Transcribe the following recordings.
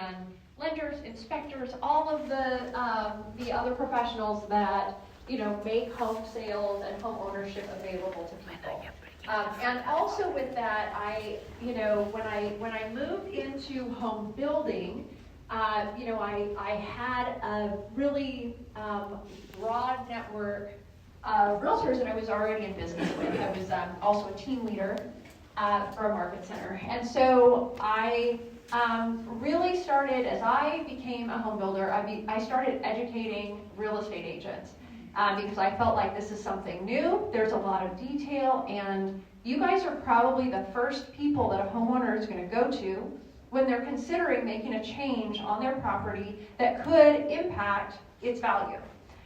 and lenders, inspectors, all of the other professionals that make home sales and home ownership available to people. And also with that, when I moved into home building, I had a really broad network of realtors that I was already in business with. I was also a team leader for a market center. And so I really started, as I became a home builder, I started educating real estate agents because I felt like this is something new. There's a lot of detail, and you guys are probably the first people that a homeowner is going to go to when they're considering making a change on their property that could impact its value.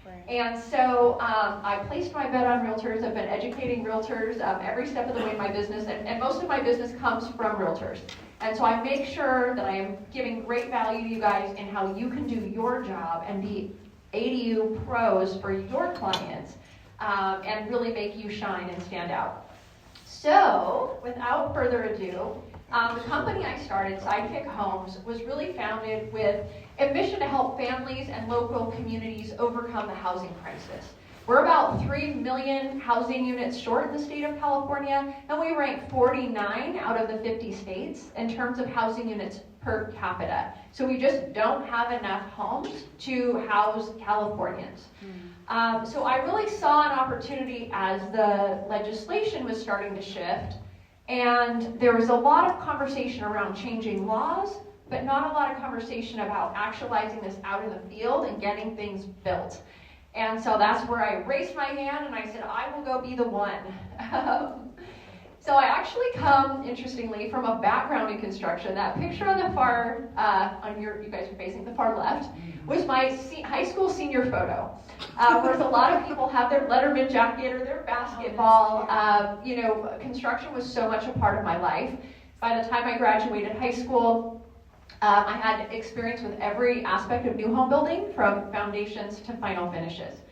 Right. And so I placed my bet on realtors. I've been educating realtors every step of the way in my business, and most of my business comes from realtors. And so I make sure that I am giving great value to you guys in how you can do your job and be ADU pros for your clients and really make you shine and stand out. So without further ado, the company I started, Sidekick Homes, was really founded with a mission to help families and local communities overcome the housing crisis. We're about 3 million housing units short in the state of California, and we rank 49 out of the 50 states in terms of housing units per capita. So we just don't have enough homes to house Californians. So I really saw an opportunity as the legislation was starting to shift, and there was a lot of conversation around changing laws, but not a lot of conversation about actualizing this out in the field and getting things built. And so that's where I raised my hand and I said, I will go be the one. So I actually come, interestingly, from a background in construction. That picture on the far, you guys are facing the far left, was my high school senior photo. Whereas a lot of people have their Letterman jacket or their basketball. Construction was so much a part of my life. By the time I graduated high school, I had experience with every aspect of new home building, from foundations to final finishes.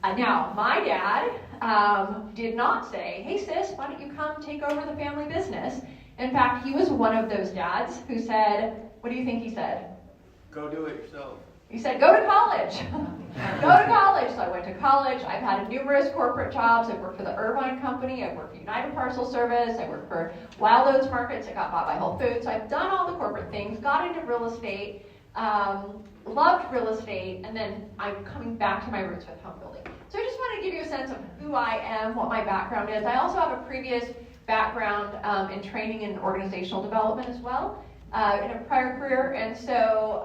Now, my dad did not say, hey sis, why don't you come take over the family business? In fact, he was one of those dads who said, what do you think he said? Go do it yourself. He said, go to college. Go to college. So I went to college. I've had numerous corporate jobs. I've worked for the Irvine Company. I've worked for United Parcel Service. I worked for Wild Oats Markets. I got bought by Whole Foods. So I've done all the corporate things, got into real estate, loved real estate, and then I'm coming back to my roots with home building. So I just want to give you a sense of who I am, what my background is. I also have a previous background in training and organizational development as well in a prior career, and so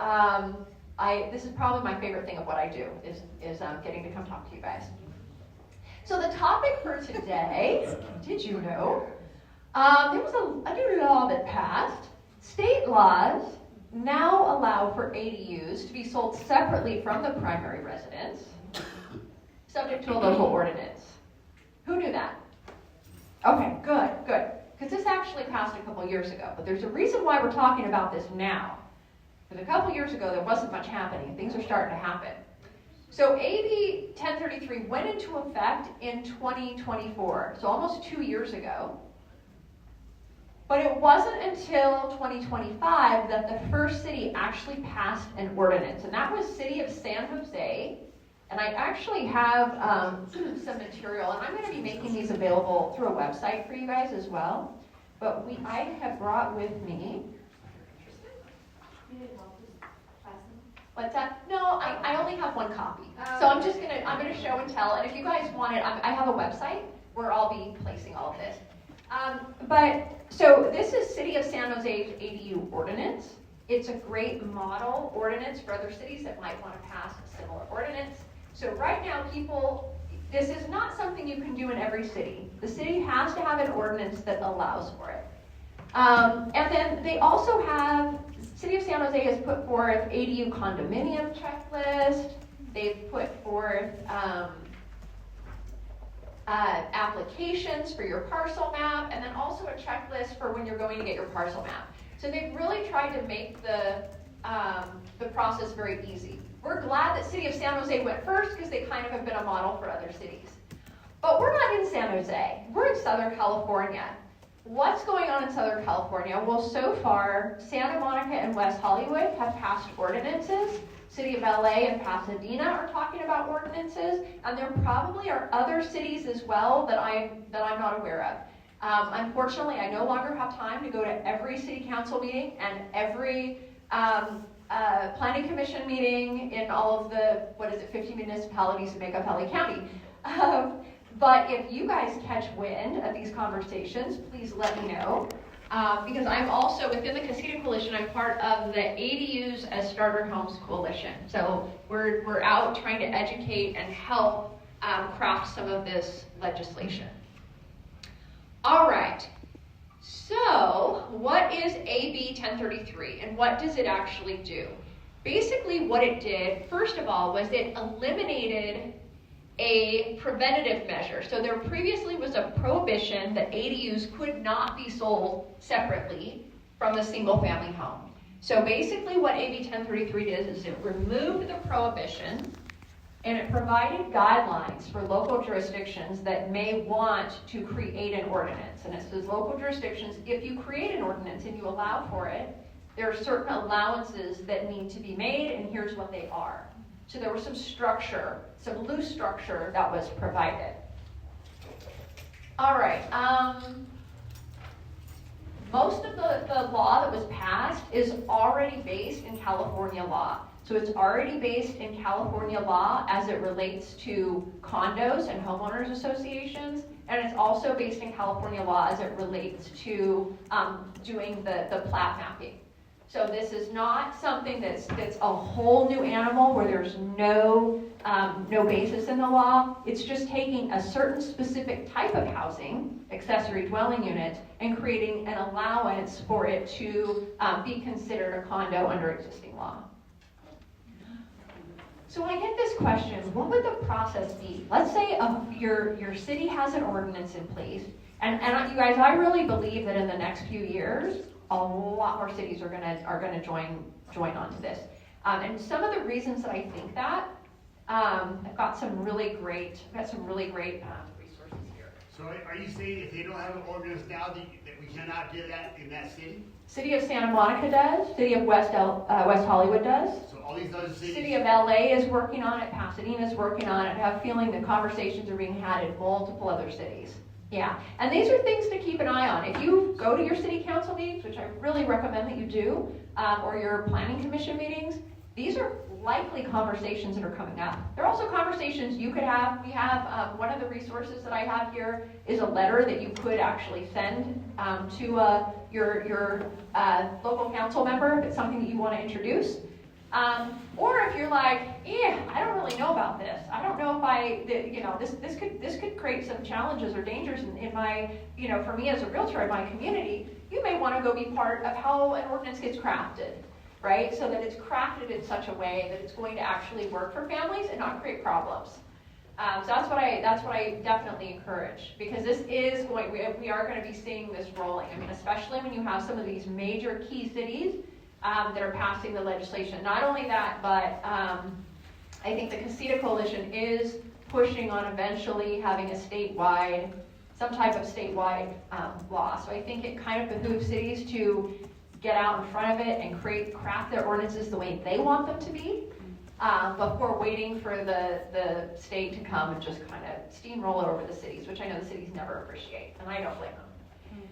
this is probably my favorite thing of what I do is getting to come talk to you guys. So the topic for today, did you know, there was a new law that passed. State laws now allow for ADUs to be sold separately from the primary residence, subject to a local ordinance. Who knew that? Okay, good. Because this actually passed a couple years ago, but there's a reason why we're talking about this now. Because a couple years ago, there wasn't much happening. Things are starting to happen. So AB 1033 went into effect in 2024, so almost 2 years ago. But it wasn't until 2025 that the first city actually passed an ordinance, and that was City of San Jose. And I actually have some material, and I'm going to be making these available through a website for you guys as well. But I have brought with me. What's that? No, I only have one copy. So I'm gonna show and tell, and if you guys want it, I have a website where I'll be placing all of this. So this is City of San Jose's ADU ordinance. It's a great model ordinance for other cities that might want to pass a similar ordinance. So right now, this is not something you can do in every city. The city has to have an ordinance that allows for it. And then they also have, City of San Jose has put forth ADU condominium checklist. They've put forth applications for your parcel map, and then also a checklist for when you're going to get your parcel map. So they've really tried to make the process very easy. We're glad that City of San Jose went first because they kind of have been a model for other cities. But we're not in San Jose. We're in Southern California. what's going on in Southern California? Well, so far, Santa Monica and West Hollywood have passed ordinances. City of LA and Pasadena are talking about ordinances, and there probably are other cities as well that I'm not aware of. Unfortunately, I no longer have time to go to every city council meeting and every planning commission meeting in all of the, 50 municipalities that make up LA County. But if you guys catch wind of these conversations, please let me know. Because I'm also, within the Casita Coalition, I'm part of the ADUs as Starter Homes Coalition. So we're out trying to educate and help craft some of this legislation. All right, so what is AB 1033 and what does it actually do? Basically what it did, first of all, was it eliminated a preventative measure. So there previously was a prohibition that ADUs could not be sold separately from the single family home. So basically what AB 1033 did is it removed the prohibition and it provided guidelines for local jurisdictions that may want to create an ordinance. And it says local jurisdictions, if you create an ordinance and you allow for it, there are certain allowances that need to be made, and here's what they are. So there was some structure, some loose structure that was provided. All right, most of the law that was passed is already based in California law. So it's already based in California law as it relates to condos and homeowners associations, and it's also based in California law as it relates to doing the plat mapping. So this is not something that's a whole new animal where there's no basis in the law. It's just taking a certain specific type of housing, accessory dwelling unit, and creating an allowance for it to be considered a condo under existing law. So when I get this question, what would the process be? Let's say your city has an ordinance in place, and you guys, I really believe that in the next few years, a lot more cities are gonna join onto this. And some of the reasons that I think that, I've got some really great resources here. So are you saying if they don't have an ordinance now that we cannot get that in that city? City of Santa Monica does. City of West Hollywood does. So all these other cities? City of LA is working on it. Pasadena is working on it. I have a feeling the conversations are being had in multiple other cities. Yeah, and these are things to keep an eye on. If you go to your city council meetings, which I really recommend that you do, or your planning commission meetings, these are likely conversations that are coming up. There are also conversations you could have. We have, one of the resources that I have here is a letter that you could actually send to your local council member if it's something that you want to introduce. Or if you're like, I don't really know about this. I don't know if this could create some challenges or dangers in my, for me as a realtor in my community. You may want to go be part of how an ordinance gets crafted, right? So that it's crafted in such a way that it's going to actually work for families and not create problems. So that's what I definitely encourage, because this is we are going to be seeing this rolling. I mean, especially when you have some of these major key cities that are passing the legislation. Not only that, but I think the Casita Coalition is pushing on eventually having some type of statewide law. So I think it kind of behooves cities to get out in front of it and craft their ordinances the way they want them to be, before waiting for the state to come and just kind of steamroll over the cities, which I know the cities never appreciate, and I don't blame them.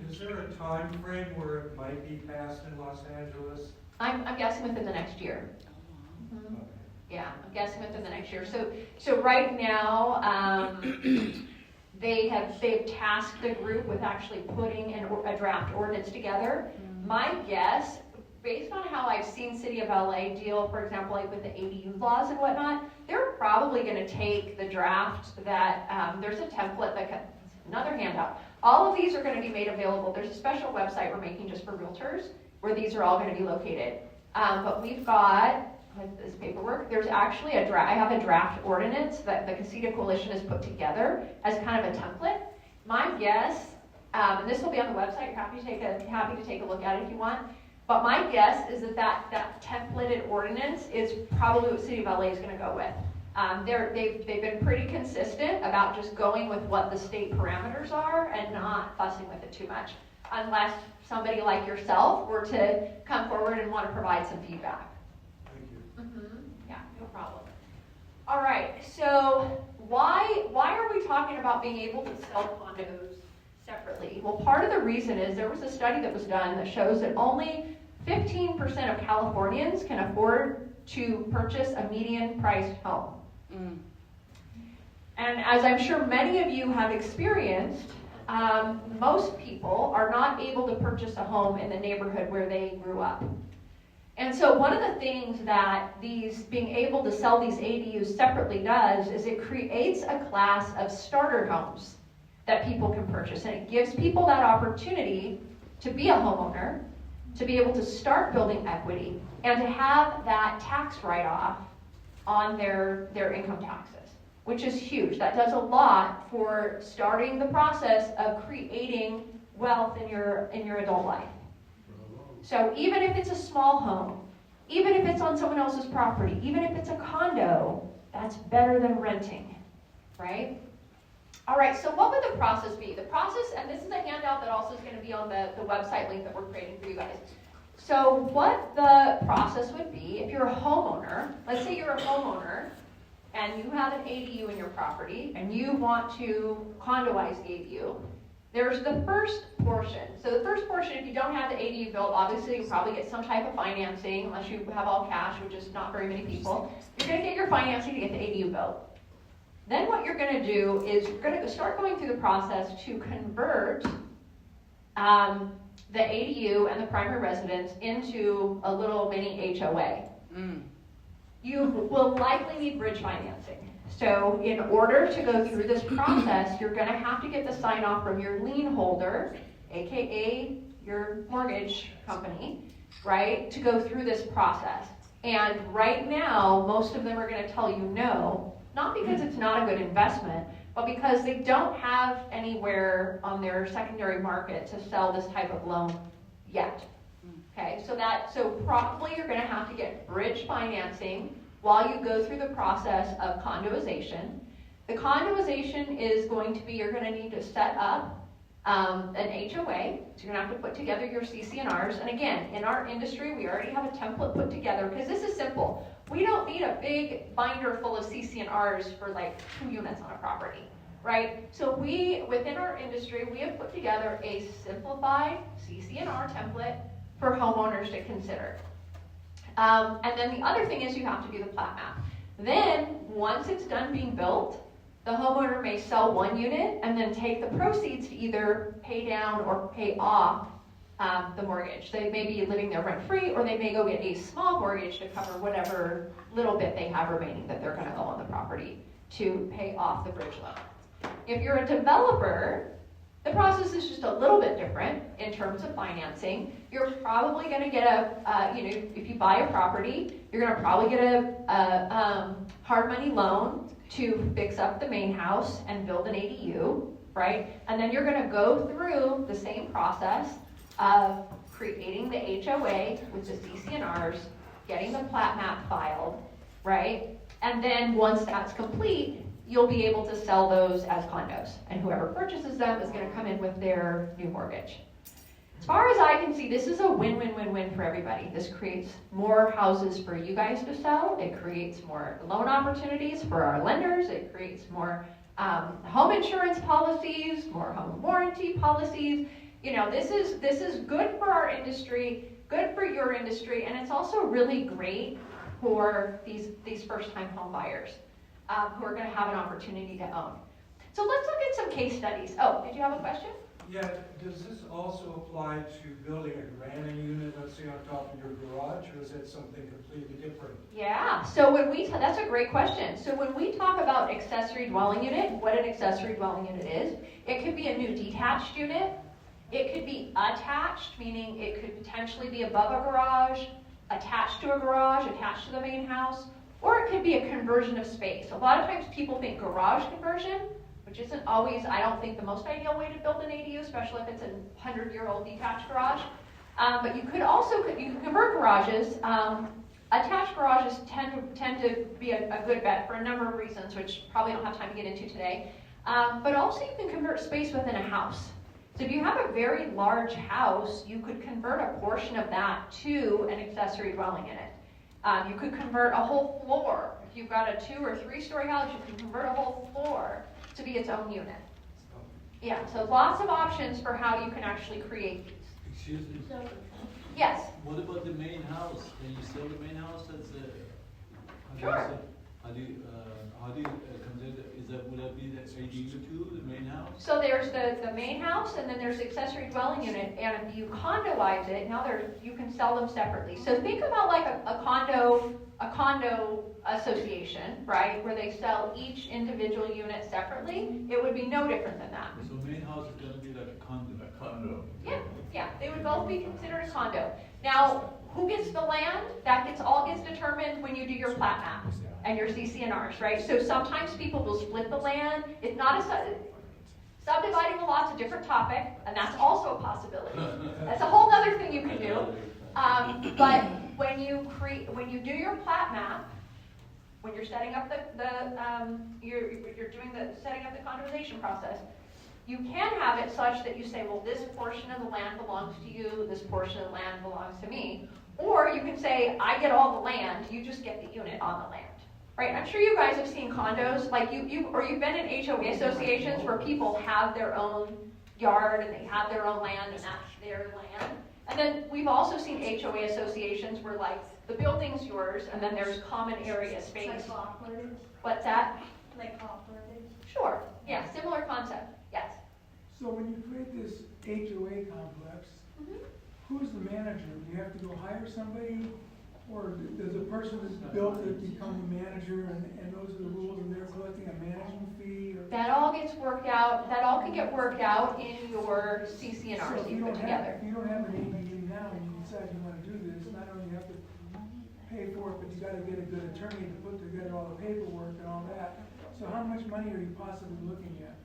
Is there a time frame where it might be passed in Los Angeles? I'm guessing within the next year. Mm-hmm. Okay. Yeah, I'm guessing within the next year. So right now, they've tasked the group with actually putting a draft ordinance together. Mm-hmm. My guess, based on how I've seen City of LA deal, for example, like with the ADU laws and whatnot, they're probably going to take the draft that there's a template another handout. All of these are going to be made available. There's a special website we're making just for realtors where these are all going to be located. But we've got, with this paperwork, there's actually I have a draft ordinance that the Casita Coalition has put together as kind of a template. My guess, and this will be on the website, happy to take a look at it if you want, but my guess is that templated ordinance is probably what City of LA is going to go with. They've been pretty consistent about just going with what the state parameters are and not fussing with it too much. unless somebody like yourself were to come forward and want to provide some feedback. Thank you. Yeah, no problem. All right, so why are we talking about being able to sell condos separately? Well, part of the reason is there was a study that was done that shows that only 15% of Californians can afford to purchase a median-priced home. And as I'm sure many of you have experienced, most people are not able to purchase a home in the neighborhood where they grew up. And so one of the things that being able to sell these ADUs separately does is it creates a class of starter homes that people can purchase. And it gives people that opportunity to be a homeowner, to be able to start building equity, and to have that tax write-off on their income taxes, which is huge. That does a lot for starting the process of creating wealth in your adult life. So even if it's a small home, even if it's on someone else's property, even if it's a condo, that's better than renting, right? All right, so what would the process be? The process, and this is a handout that also is going to be on the website link that we're creating for you guys. So what the process would be, if you're a homeowner, let's say you're a homeowner, and you have an ADU in your property, and you want to condoize the ADU, there's the first portion. So the first portion, if you don't have the ADU built, obviously you probably get some type of financing, unless you have all cash, which is not very many people. You're going to get your financing to get the ADU built. Then what you're going to do is you're going to start going through the process to convert the ADU and the primary residence into a little mini HOA. You will likely need bridge financing. So in order to go through this process, you're going to have to get the sign off from your lien holder, aka your mortgage company, right, to go through this process. And right now, most of them are going to tell you no, not because it's not a good investment, but because they don't have anywhere on their secondary market to sell this type of loan yet. Okay, so probably you're going to have to get bridge financing while you go through the process of condoization. The condoization is going to be, you're going to need to set up an HOA. So you're going to have to put together your CC&Rs. And again, in our industry, we already have a template put together because this is simple. We don't need a big binder full of CC&Rs for like 2 units on a property, right? So within our industry, we have put together a simplified CC&R template for homeowners to consider. And then the other thing is you have to do the plat map. Then, once it's done being built, the homeowner may sell 1 unit and then take the proceeds to either pay down or pay off the mortgage. They may be living there rent-free, or they may go get a small mortgage to cover whatever little bit they have remaining that they're going to owe on the property to pay off the bridge loan. If you're a developer, the process is just a little bit different in terms of financing. You're probably going to get if you buy a property, you're going to probably get a hard money loan to fix up the main house and build an ADU, right? And then you're going to go through the same process of creating the HOA with the CC&Rs, getting the plat map filed, right? And then once that's complete, you'll be able to sell those as condos. And whoever purchases them is going to come in with their new mortgage. As far as I can see, this is a win-win-win-win for everybody. This creates more houses for you guys to sell. It creates more loan opportunities for our lenders. It creates more home insurance policies, more home warranty policies. You know, this is good for our industry, good for your industry, and it's also really great for these first-time home buyers who are going to have an opportunity to own. So let's look at some case studies. Oh, did you have a question? Yeah, does this also apply to building a granite unit, let's say on top of your garage, or is that something completely different? Yeah, so that's a great question. So when we talk about accessory dwelling unit, what an accessory dwelling unit is, it could be a new detached unit. It could be attached, meaning it could potentially be above a garage, attached to a garage, attached to the main house, or it could be a conversion of space. A lot of times people think garage conversion, which isn't always, I don't think, the most ideal way to build an ADU, especially if it's a 100-year-old detached garage. But you can convert garages. Attached garages tend to be a good bet for a number of reasons, which probably don't have time to get into today. But also you can convert space within a house. So if you have a very large house, you could convert a portion of that to an accessory dwelling unit. You could convert a whole floor. If you've got a 2 or 3 story house, you can convert a whole floor to be its own unit. Yeah, so lots of options for how you can actually create these. Excuse me, Yes, what about the main house? Can you sell the main house as a? Sure. How do you consider, would that be the ADU too, the main house? so there's the main house, and then there's the accessory dwelling unit, and if you condoize it, now you can sell them separately. So think about like a condo association, right, where they sell each individual unit separately. It would be no different than that. So main house is gonna be like a condo. A condo. Yeah, they would both be considered a condo. Now, who gets the land? That gets determined when you do your plat map and your CCNRs, right? So sometimes people will split the land. It's not subdividing the lot's a different topic, and that's also a possibility. That's a whole other thing you can do. But when you do your plat map, when you're setting up you're doing the setting up the condomization process, you can have it such that you say, well, this portion of the land belongs to you, this portion of the land belongs to me. Or you can say, I get all the land, you just get the unit on the land. Right? I'm sure you guys have seen condos, like you've been in HOA associations where people have their own yard and they have their own land and that's their land. And then we've also seen HOA associations where like the building's yours and then there's common area space. Like cooperatives? What's that? Like cooperatives? Sure. Yeah, similar concept. Yes. So when you create this HOA complex, who's the manager? Do you have to go hire somebody? Or does the person that's built it become the manager and those are the rules and they're collecting a management fee? Or? That all gets worked out, that all can get worked out in your CCNRs So that if you you put don't together. have, if you don't have an ADU now and you decide you want to do this, not only you have to pay for it, but you got to get a good attorney to put together all the paperwork and all that. So how much money are you possibly looking at?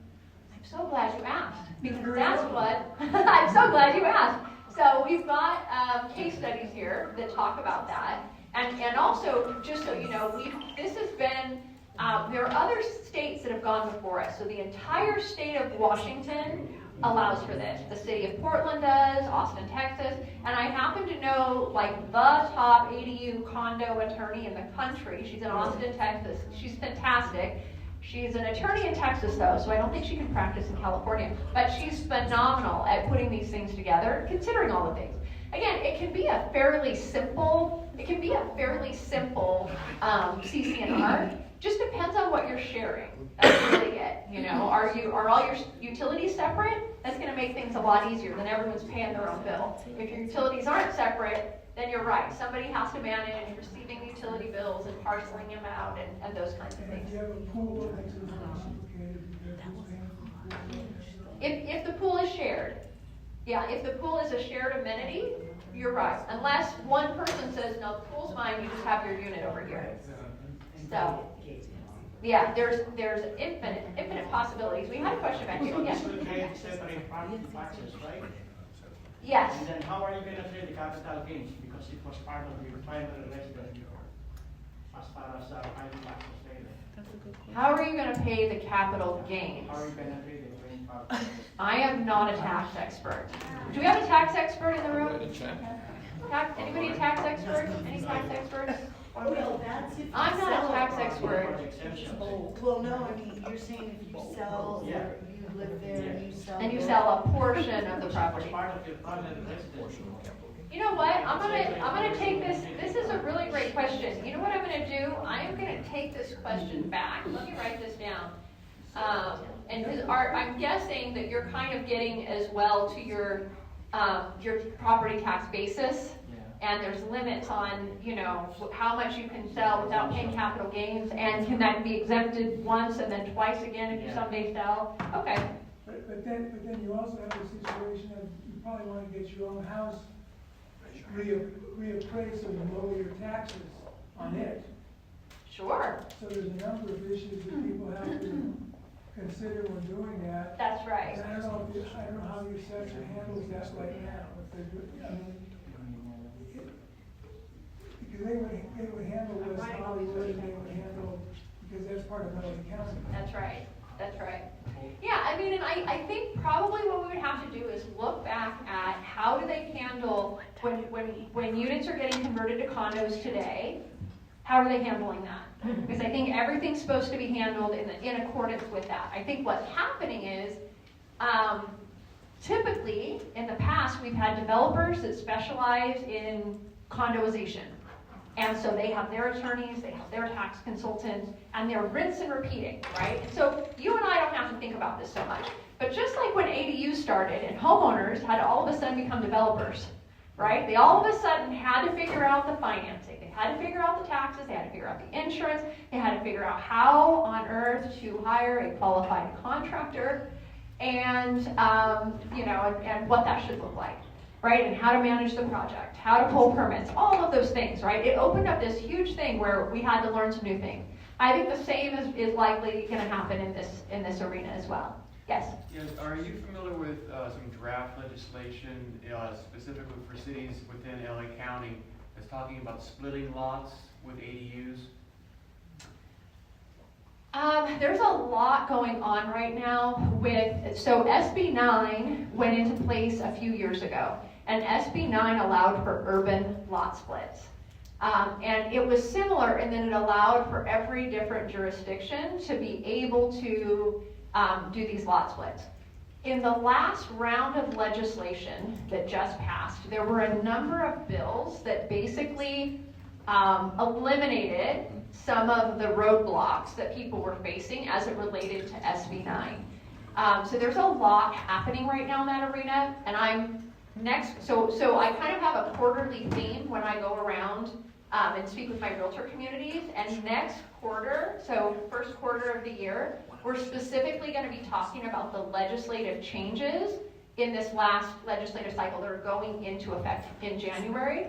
I'm so glad you asked, because that's what, I'm so glad you asked. So we've got case studies here that talk about that. And also, just so you know, this has been, there are other states that have gone before us. So the entire state of Washington allows for this. The city of Portland does, Austin, Texas, and I happen to know like the top ADU condo attorney in the country. She's in Austin, Texas. She's fantastic. She's an attorney in Texas though, so I don't think she can practice in California. But she's phenomenal at putting these things together, considering all the things. Again, it can be a fairly simple CCNR. Just depends on what you're sharing. That's really it. You know, are all your utilities separate? That's going to make things a lot easier. Then everyone's paying their own bill. If your utilities aren't separate, then you're right. Somebody has to manage receiving utility bills and parceling them out and those kinds of And things. if you have a pool that makes it more complicated, because who's paying for the pool? If the pool is shared, yeah, if the pool is a shared amenity, you're right. Unless one person says, no, the pool's mine, you just have your unit over here. So, yeah, there's infinite possibilities. We had a question back here. Yes. So this will create separate parking taxes, right? Yes. And then how are you going to pay the capital gains? Because it was part of your primary residence as far as private taxes later. How are you going to pay the capital gains? How are you going to pay the gain part? I am not a tax expert. Do we have a tax expert in the room? Anybody a tax expert? Any tax experts? Well, that's if you I'm not a sell tax a expert. property. Well, no, I mean, you're saying if you sell, or you live there and you sell. And you sell a portion of the It's property. part of your primary residence. You know what? I'm gonna take this. This is a really great question. You know what I'm gonna do? I am gonna take this question back. Let me write this down. And I'm guessing that you're kind of getting as well to your property tax basis. And there's limits on, you know, how much you can sell without paying capital gains, and can that be exempted once and then twice again if you someday sell? Okay. But then you also have the situation of you probably want to get your own house reappraised so you lower your taxes on it. Sure. So there's a number of issues that people have to consider when doing that. That's right. And I don't know how the assessor handles that right now. If they do, I mean, because they would handle West Hollywood and they would handle, because that's part of Mellon County. That's right. That's right. Yeah, I mean, and I think probably what we would have to do is look back at how do they handle when units are getting converted to condos today, how are they handling that? Because I think everything's supposed to be handled in accordance with that. I think what's happening is, typically, in the past, we've had developers that specialize in condoization. And so they have their attorneys, they have their tax consultants, and they're rinse and repeating, right? So you and I don't have to think about this so much. But just like when ADUs started and homeowners had to all of a sudden become developers, right? They all of a sudden had to figure out the financing. They had to figure out the taxes, they had to figure out the insurance, they had to figure out how on earth to hire a qualified contractor and, and what that should look like. Right, and how to manage the project, how to pull permits, all of those things, right? It opened up this huge thing where we had to learn some new things. I think the same is likely going to happen in this arena as well. Yes? Yes, are you familiar with some draft legislation specifically for cities within LA County that's talking about splitting lots with ADUs? There's a lot going on right now so SB 9 went into place a few years ago, and SB 9 allowed for urban lot splits. And it was similar in that it allowed for every different jurisdiction to be able to do these lot splits. In the last round of legislation that just passed, there were a number of bills that basically eliminated some of the roadblocks that people were facing as it related to SB 9. So there's a lot happening right now in that arena, and so I kind of have a quarterly theme when I go around and speak with my realtor communities, and next quarter, so first quarter of the year, we're specifically going to be talking about the legislative changes in this last legislative cycle that are going into effect in January,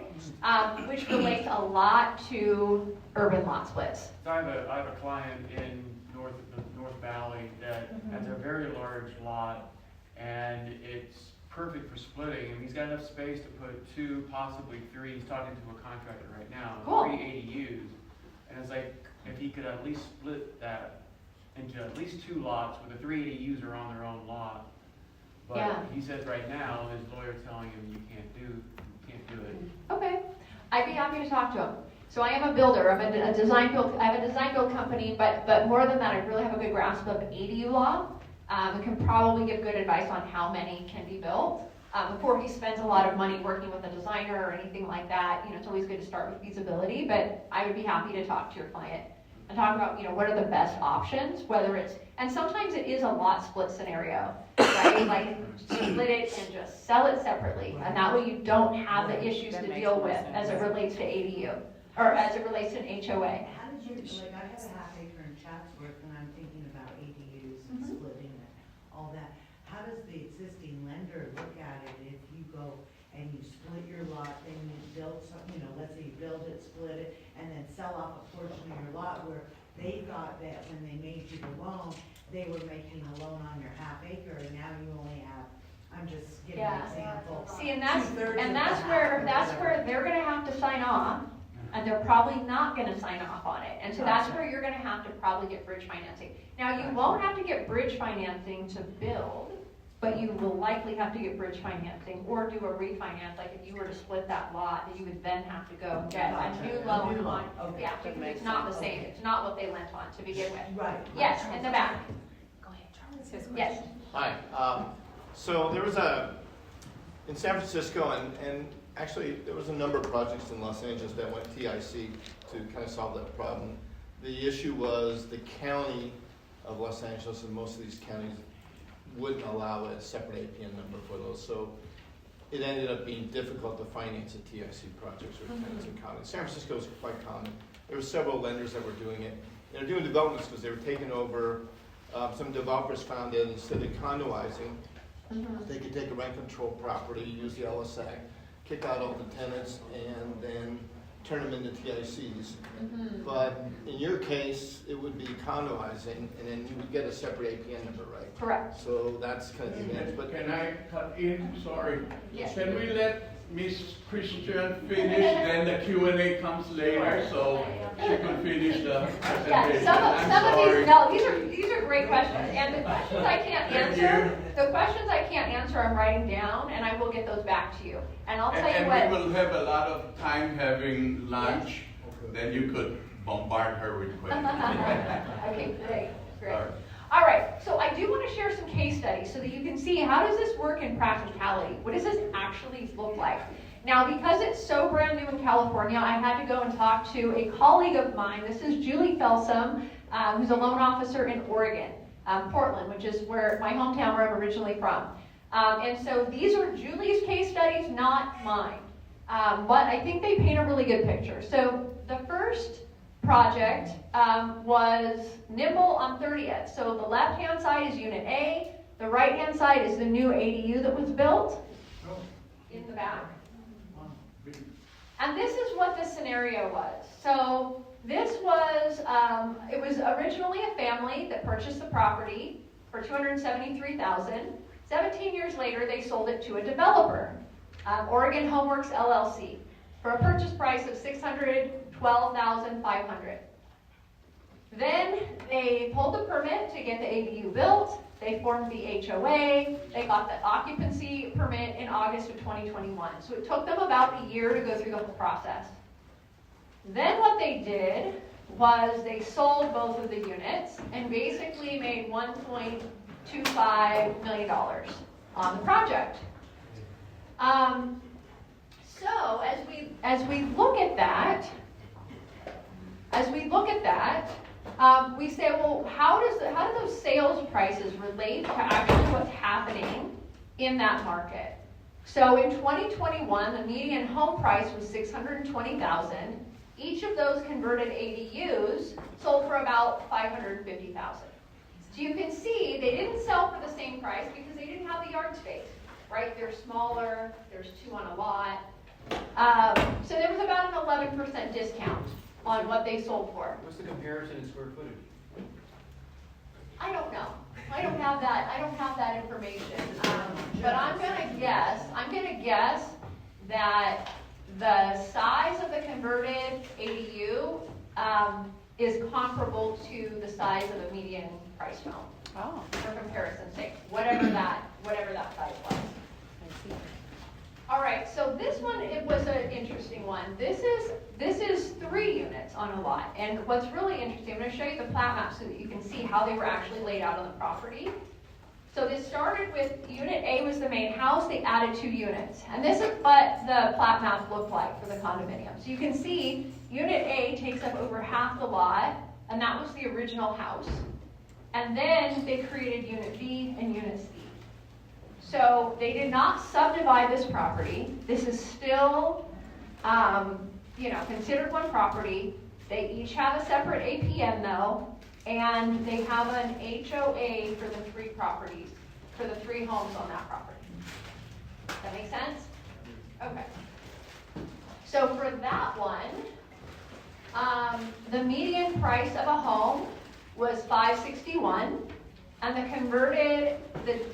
which relates a lot to urban lot splits. So I have a client in the North Valley that has a very large lot, and it's perfect for splitting, and he's got enough space to put 2, possibly 3, he's talking to a contractor right now, Cool. 3 ADUs, and it's like, if he could at least split that into at least 2 lots, where the 3 ADUs are on their own lot. But Yeah. he says right now, his lawyer's telling him you can't do it. Okay, I'd be happy to talk to him. So I am a builder. I have a design build company, but more than that, I really have a good grasp of ADU law. And can probably give good advice on how many can be built. Before he spends a lot of money working with a designer or anything like that, it's always good to start with feasibility. But I would be happy to talk to your client and talk about, what are the best options, and sometimes it is a lot split scenario, right? Like split it and just sell it separately, and that way you don't have the issues to deal with as it relates to ADU, or as it relates to an HOA. How did you, I have a half acre in Chatsworth and I'm thinking about ADUs and splitting and all that. How does the existing lender look at it if you go and you split your lot, then you build something, let's say you build it, split it, and then sell off a portion of your lot where they thought that when they made you the loan, they were making a loan on your half acre, and now you only have, I'm just giving an example. See, and that's 2/3 where they're gonna have to sign off, and they're probably not gonna sign off on it. And so that's where you're gonna have to probably get bridge financing. Now, you won't have to get bridge financing to build, but you will likely have to get bridge financing or do a refinance, like if you were to split that lot, that you would then have to go and get a new loan on. Okay. Yeah, because it's not the same, it's not what they lent on to begin with. Right. Yes, in the back. Yes. Hi. So there was in San Francisco, and actually there was a number of projects in Los Angeles that went TIC to kind of solve that problem. The issue was the county of Los Angeles, and most of these counties wouldn't allow a separate APN number for those. So it ended up being difficult to finance a TIC projects or tenants in county. San Francisco was quite common. There were several lenders that were doing it. They were doing developments because they were taking over. Some developers found that instead of condoizing, they could take a rent control property, use the LSA, kick out all the tenants, and then turn them into TICs. But in your case, it would be condoizing, and then you would get a separate APN number, right? Correct. So that's kind of the advantage. But Can I cut in? Sorry. Yes. Can we let Miss Christian finish, then the Q&A comes later, so she can finish the Yeah, presentation. some I'm of sorry. these, no, these are great questions, and the questions I can't answer, I'm writing down, and I will get those back to you. And I'll tell you And what. we will have a lot of time having lunch, then you could bombard her with questions. Okay, great. Sorry. All right, so I do want to share some case studies so that you can see how does this work in practicality? What does this actually look like? Now, because it's so brand new in California, I had to go and talk to a colleague of mine. This is Julie Felsom, who's a loan officer in Oregon, Portland, which is where my hometown, where I'm originally from. And so these are Julie's case studies, not mine. But I think they paint a really good picture. So the first project was Nimble on 30th. So the left-hand side is Unit A. The right-hand side is the new ADU that was built in the back. And this is what the scenario was. So this was, it was originally a family that purchased the property for $273,000. 17 years later, they sold it to a developer, Oregon Homeworks LLC, for a purchase price of $612,500. Then they pulled the permit to get the ADU built. They formed the HOA. They got the occupancy permit in August of 2021. So it took them about a year to go through the whole process. Then what they did was they sold both of the units and basically made $1.25 million on the project. So as we look at that, we say, well, how do those sales prices relate to actually what's happening in that market? So in 2021, the median home price was $620,000. Each of those converted ADUs sold for about $550,000. So you can see they didn't sell for the same price because they didn't have the yard space, right? They're smaller, there's two on a lot. So there was about an 11% discount on what they sold for. What's the comparison in square footage? I don't know. I don't have that information. But I'm gonna guess that the size of the converted ADU is comparable to the size of a median price home. Oh. For comparison's sake, whatever that size was. All right, so this one, it was an interesting one. This is 3 units on a lot, and what's really interesting, I'm going to show you the plat map so that you can see how they were actually laid out on the property. So this started with Unit A was the main house. They added 2 units, and this is what the plat map looked like for the condominium. So you can see Unit A takes up over half the lot, and that was the original house. And then they created Unit B and Unit C. So they did not subdivide this property. This is still, considered one property. They each have a separate APN though, and they have an HOA for the 3 properties, for the 3 homes on that property. Does that make sense? Okay. So for that one, the median price of a home was $561. And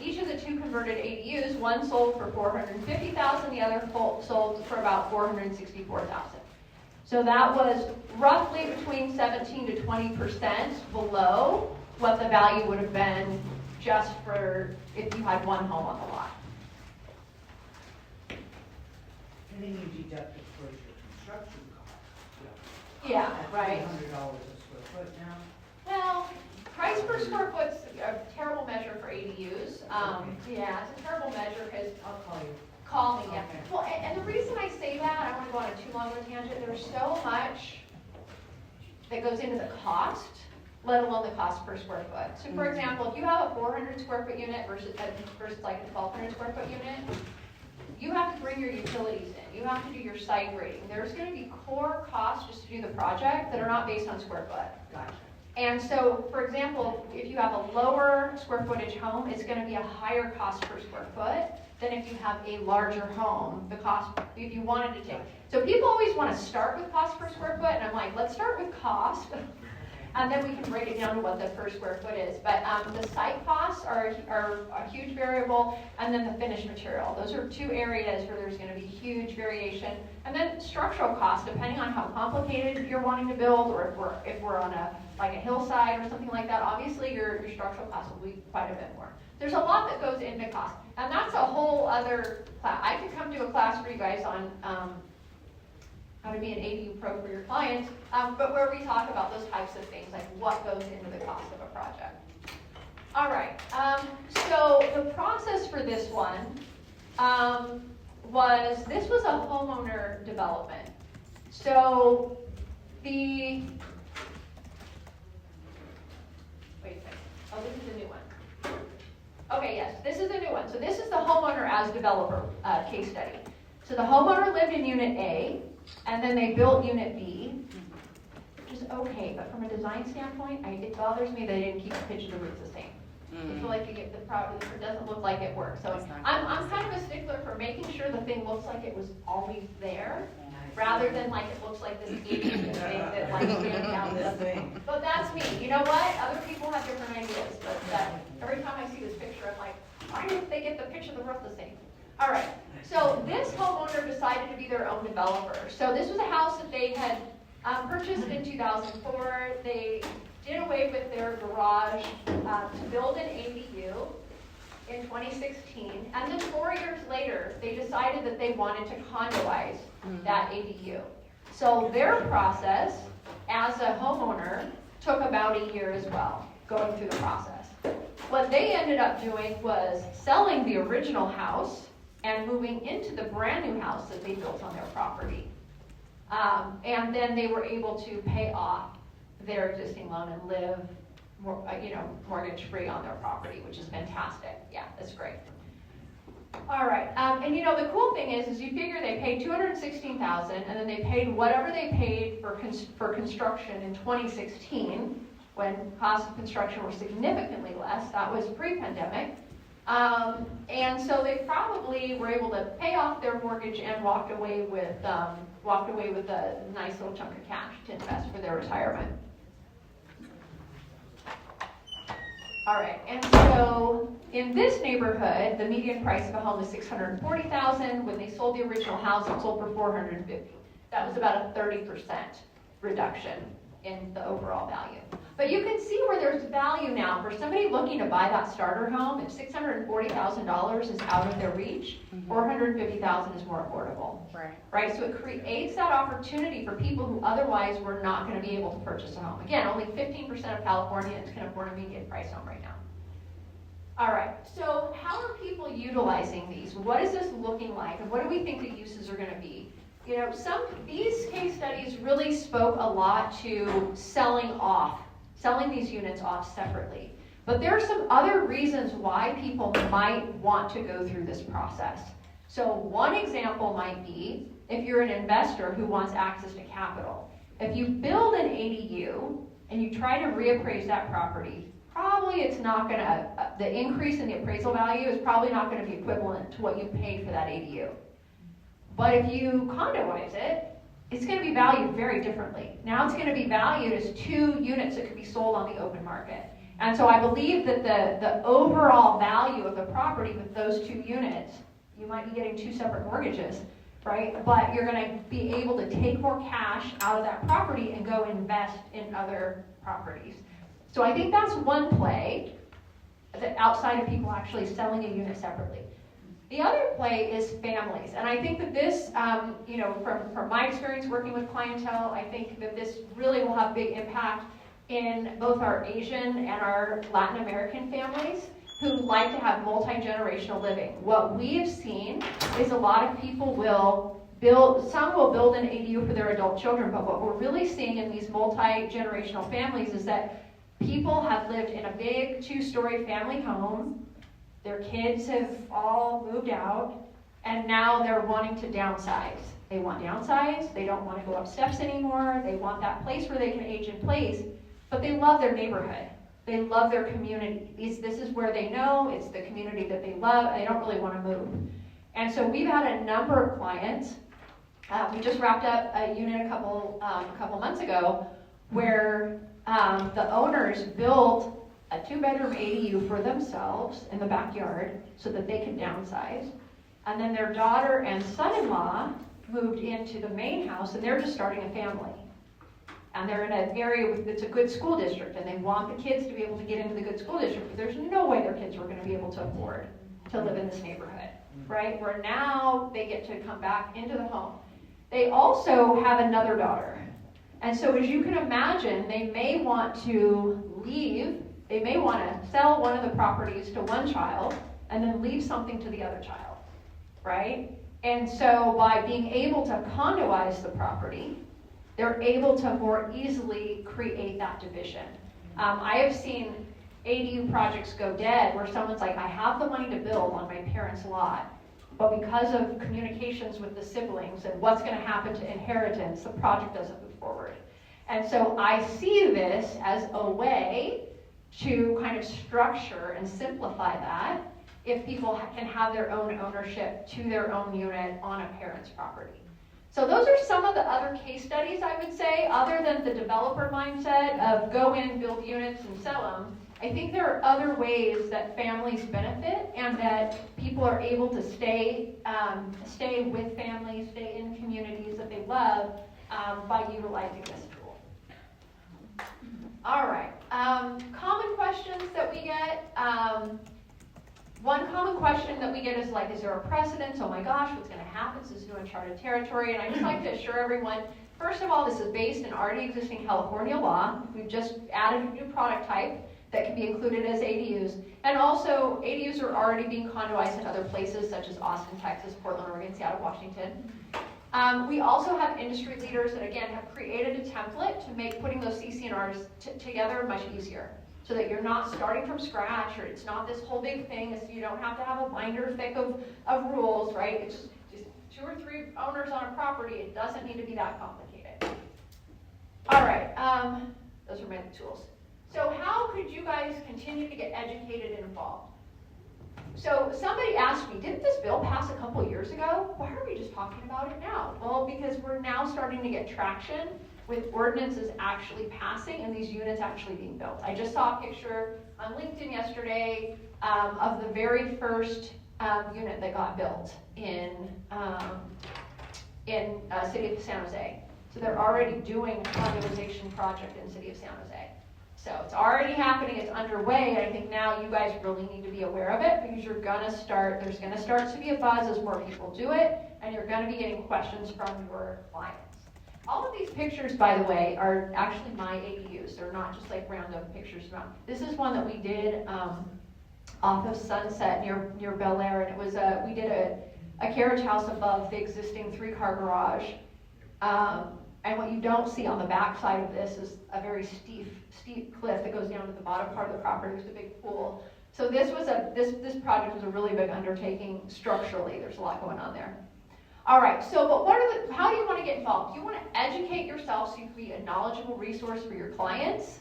each of the 2 converted ADUs, one sold for $450,000, the other sold for about $464,000. So that was roughly between 17 to 20% below what the value would have been just for if you had one home on the lot. And then you deduct, of course, your construction cost. Yeah, right. $300 a square foot now. Well, price per square foot's a terrible measure for ADUs. Yeah, it's a terrible measure because I'll call you. Call me, yeah. Okay. Well, and the reason I say that, I don't want to go on a too long of a tangent, there's so much that goes into the cost, let alone the cost per square foot. So for example, if you have a 400 square foot unit versus like a 1,200 square foot unit, you have to bring your utilities in. You have to do your site grading. There's going to be core costs just to do the project that are not based on square foot. Gotcha. And so, for example, if you have a lower square footage home, it's going to be a higher cost per square foot than if you have a larger home, the cost, if you wanted to take. So people always want to start with cost per square foot, and I'm like, let's start with cost, and then we can break it down to what the per square foot is. But the site costs are a huge variable, and then the finished material. Those are two areas where there's going to be huge variation. And then structural costs, depending on how complicated you're wanting to build, or if we're on a hillside or something like that, obviously your structural costs will be quite a bit more. There's a lot that goes into cost, and that's a whole other class. I could come to a class for you guys on how to be an ADU pro for your clients, but where we talk about those types of things, like what goes into the cost of a project. All right, so the process for this one this was a homeowner development. So wait a second, oh, this is a new one. Okay, yes, this is a new one. So this is the homeowner as developer case study. So the homeowner lived in Unit A, and then they built Unit B, which is okay, but from a design standpoint, it bothers me they didn't keep the pitch of the roof the same. I feel like it doesn't look like it works. So I'm kind of a stickler for making sure the thing looks like it was always there, rather than like it looks like this alien thing that like stands out this thing. But that's me. You know what? Other people have different ideas, but every time I see this picture, I'm like, why didn't they get the pitch of the roof the same? All right. So this homeowner decided to be their own developer. So this was a house that they had purchased in 2004. They did away with their garage to build an ADU in 2016. And then 4 years later, they decided that they wanted to condoize that ADU. So their process as a homeowner took about a year as well, going through the process. What they ended up doing was selling the original house and moving into the brand new house that they built on their property. And then they were able to pay off their existing loan and live mortgage-free on their property, which is fantastic. Yeah, that's great. All right, and the cool thing is you figure they paid $216,000, and then they paid whatever they paid for construction in 2016, when costs of construction were significantly less. That was pre-pandemic. And so they probably were able to pay off their mortgage and walked away with a nice little chunk of cash to invest for their retirement. All right, and so in this neighborhood, the median price of a home is $640,000. When they sold the original house, it sold for $450,000. That was about a 30% reduction in the overall value. But you can see where there's value now. For somebody looking to buy that starter home, if $640,000 is out of their reach, $450,000 is more affordable. Right? So it creates that opportunity for people who otherwise were not going to be able to purchase a home. Again, only 15% of Californians can afford a median price home right now. All right, so how are people utilizing these? What is this looking like, and what do we think the uses are going to be? These case studies really spoke a lot to selling these units off separately. But there are some other reasons why people might want to go through this process. So one example might be if you're an investor who wants access to capital. If you build an ADU and you try to reappraise that property, probably it's not going to, the increase in the appraisal value is probably not going to be equivalent to what you paid for that ADU. But if you condoize it, it's going to be valued very differently. Now it's going to be valued as 2 units that could be sold on the open market. And so I believe that the overall value of the property with those 2 units, you might be getting 2 separate mortgages, right? But you're going to be able to take more cash out of that property and go invest in other properties. So I think that's one play that outside of people actually selling a unit separately. The other play is families, and I think that this, from my experience working with clientele, I think that this really will have big impact in both our Asian and our Latin American families who like to have multi-generational living. What we've seen is a lot of people will build an ADU for their adult children, but what we're really seeing in these multi-generational families is that people have lived in a big 2-story family home. Their kids have all moved out, and now they're wanting to downsize. They want downsize, they don't want to go up steps anymore, they want that place where they can age in place, but they love their neighborhood. They love their community. This is where they know, it's the community that they love, and they don't really want to move. And so we've had a number of clients. We just wrapped up a unit a couple months ago where the owners built a 2-bedroom ADU for themselves in the backyard so that they could downsize. And then their daughter and son-in-law moved into the main house, and they're just starting a family. And they're in an area that's a good school district, and they want the kids to be able to get into the good school district, but there's no way their kids were going to be able to afford to live in this neighborhood, right? Where now they get to come back into the home. They also have another daughter. And so as you can imagine, they may want to leave, they may want to sell one of the properties to one child and then leave something to the other child, right? And so by being able to condoize the property, they're able to more easily create that division. I have seen ADU projects go dead where someone's like, I have the money to build on my parents' lot, but because of communications with the siblings and what's going to happen to inheritance, the project doesn't move forward. And so I see this as a way to kind of structure and simplify that if people can have their own ownership to their own unit on a parent's property. So those are some of the other case studies, I would say, other than the developer mindset of go in, build units, and sell them. I think there are other ways that families benefit and that people are able to stay with families, stay in communities that they love by utilizing this tool. All right, common questions that we get. One common question that we get is like, is there a precedent? Oh my gosh, what's going to happen? This is new uncharted territory. And I just like to assure everyone, first of all, this is based in already existing California law. We've just added a new product type that can be included as ADUs. And also, ADUs are already being condoized in other places, such as Austin, Texas, Portland, Oregon, Seattle, Washington. We also have industry leaders that, again, have created a template to make putting those CC&Rs together much easier, so that you're not starting from scratch, or it's not this whole big thing, so you don't have to have a binder thick of rules, right? It's just 2 or 3 owners on a property. It doesn't need to be that complicated. All right, those are my tools. So how could you guys continue to get educated and involved? So somebody asked me, didn't this bill pass a couple years ago? Why are we just talking about it now? Well, because we're now starting to get traction with ordinances actually passing and these units actually being built. I just saw a picture on LinkedIn yesterday of the very first unit that got built in city of San Jose. So they're already doing a condomization project in city of San Jose. So it's already happening, it's underway, and I think now you guys really need to be aware of it, because there's gonna start to be a buzz as more people do it, and you're gonna be getting questions from your clients. All of these pictures, by the way, are actually my ADUs. They're not just like random pictures around. This is one that we did off of Sunset near Bel Air, and it was we did a carriage house above the existing 3-car garage. And what you don't see on the back side of this is a very steep cliff that goes down to the bottom part of the property. There's a big pool. So this project was a really big undertaking structurally. There's a lot going on there. All right, so but how do you want to get involved? You want to educate yourself so you can be a knowledgeable resource for your clients.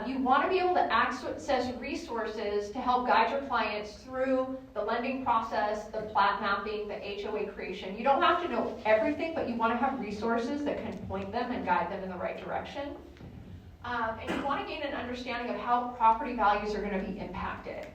You want to be able to access resources to help guide your clients through the lending process, the plat mapping, the HOA creation. You don't have to know everything, but you want to have resources that can point them and guide them in the right direction. And you want to gain an understanding of how property values are going to be impacted.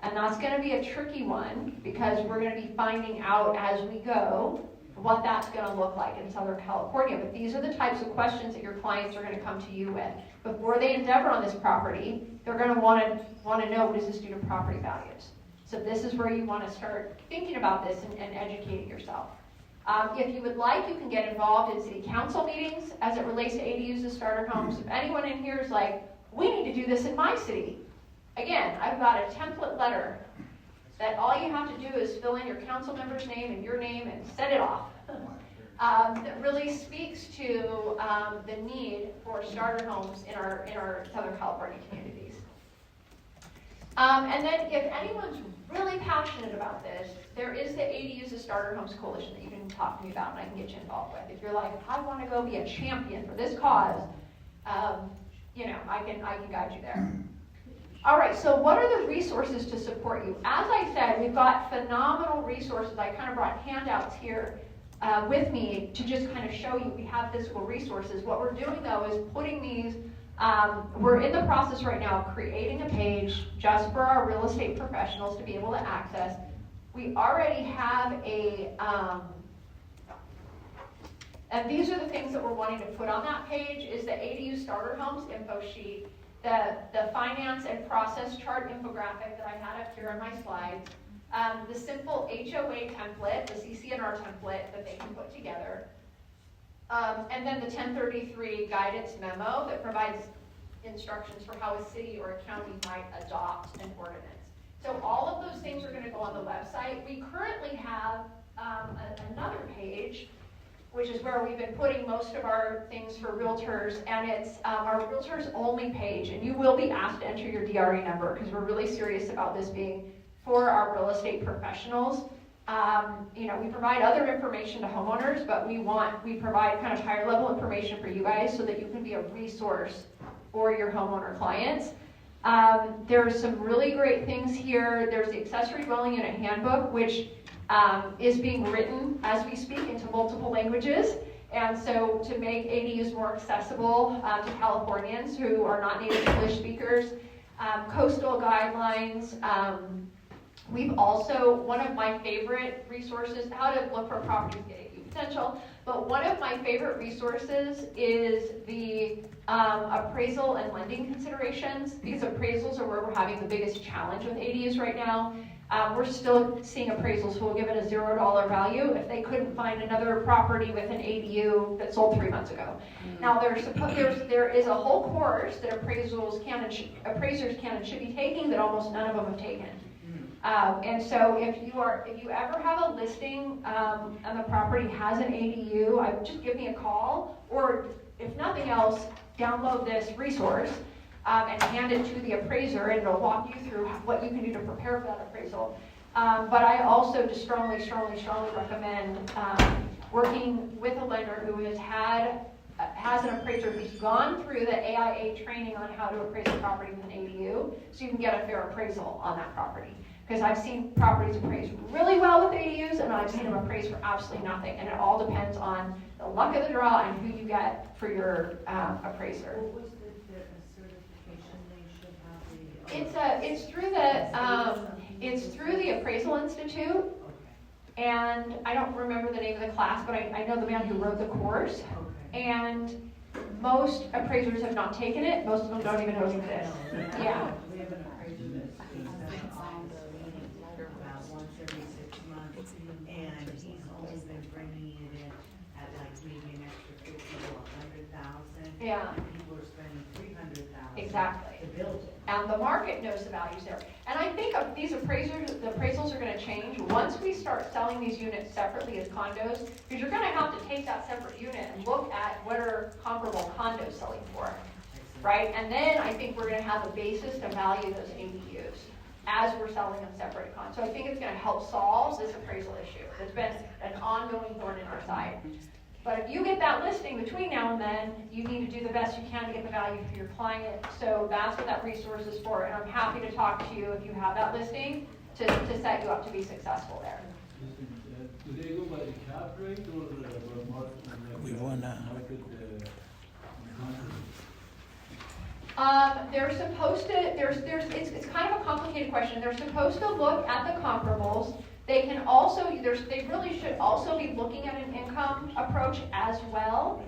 And that's going to be a tricky one, because we're going to be finding out as we go what that's going to look like in Southern California. But these are the types of questions that your clients are going to come to you with. Before they endeavor on this property, they're going to want to know, what does this do to property values? So this is where you want to start thinking about this and educating yourself. If you would like, you can get involved in city council meetings as it relates to ADUs and starter homes. If anyone in here is like, we need to do this in my city, again, I've got a template letter that all you have to do is fill in your council member's name and your name and send it off. That really speaks to the need for starter homes in our Southern California communities. And then if anyone's really passionate about this, there is the ADUs as Starter Homes Coalition that you can talk to me about and I can get you involved with. If you're like, I want to go be a champion for this cause, I can guide you there. All right, so what are the resources to support you? As I said, we've got phenomenal resources. I kind of brought handouts here with me to just kind of show you we have physical resources. What we're doing, though, is putting these We're in the process right now of creating a page just for our real estate professionals to be able to access. We already have and these are the things that we're wanting to put on that page, is the ADU starter homes info sheet, the finance and process chart infographic that I had up here on my slides, the simple HOA template, the CC&R template that they can put together, and then the 1033 guidance memo that provides instructions for how a city or a county might adopt an ordinance. So all of those things are going to go on the website. We currently have another page, which is where we've been putting most of our things for realtors, and it's our realtors only page, and you will be asked to enter your DRE number because we're really serious about this being for our real estate professionals. We provide other information to homeowners, but we provide kind of higher level information for you guys so that you can be a resource for your homeowner clients. There's some really great things here. There's the accessory dwelling unit handbook, which is being written as we speak into multiple languages. And so to make ADUs more accessible to Californians who are not native English speakers, coastal guidelines. We've also, one of my favorite resources, how to look for properties get ADU potential, but one of my favorite resources is the appraisal and lending considerations, because appraisals are where we're having the biggest challenge with ADUs right now. We're still seeing appraisals who will give it a $0 value if they couldn't find another property with an ADU that sold 3 months ago. Now there is a whole course that appraisers can and should be taking that almost none of them have taken. And so if you ever have a listing and the property has an ADU, I would just give me a call, or if nothing else, download this resource and hand it to the appraiser, and it'll walk you through what you can do to prepare for that appraisal. But I also just strongly recommend working with a lender who has an appraiser who's gone through the AIA training on how to appraise a property with an ADU, so you can get a fair appraisal on that property. Because I've seen properties appraised really well with ADUs, and I've seen them appraised for absolutely nothing. And it all depends on the luck of the draw and who you get for your appraiser. What was the certification they should have? It's through the Appraisal Institute, Okay. and I don't remember the name of the class, but I know the man who wrote the course. Okay. And most appraisers have not taken it. Most of them don't even know it exists. Yeah. We have an appraiser that speaks on the meeting about once every 6 months, and he's only been bringing it in at like maybe an extra 50 to 100,000. Yeah. And people are spending 300,000. Exactly. To build it. And the market knows the values there. And I think of these appraisers, the appraisals are going to change once we start selling these units separately as condos, because you're going to have to take that separate unit and look at what are comparable condos selling for, right? And then I think we're going to have a basis to value those ADUs as we're selling them separate condos. So I think it's going to help solve this appraisal issue. It's been an ongoing thorn in our side. But if you get that listing between now and then, you need to do the best you can to get the value for your client. So that's what that resource is for. And I'm happy to talk to you if you have that listing to set you up to be successful there. Do they go by the cap rate or the market? We wanna- They're supposed to, it's kind of a complicated question. They're supposed to look at the comparables. They can also, they really should also be looking at an income approach as well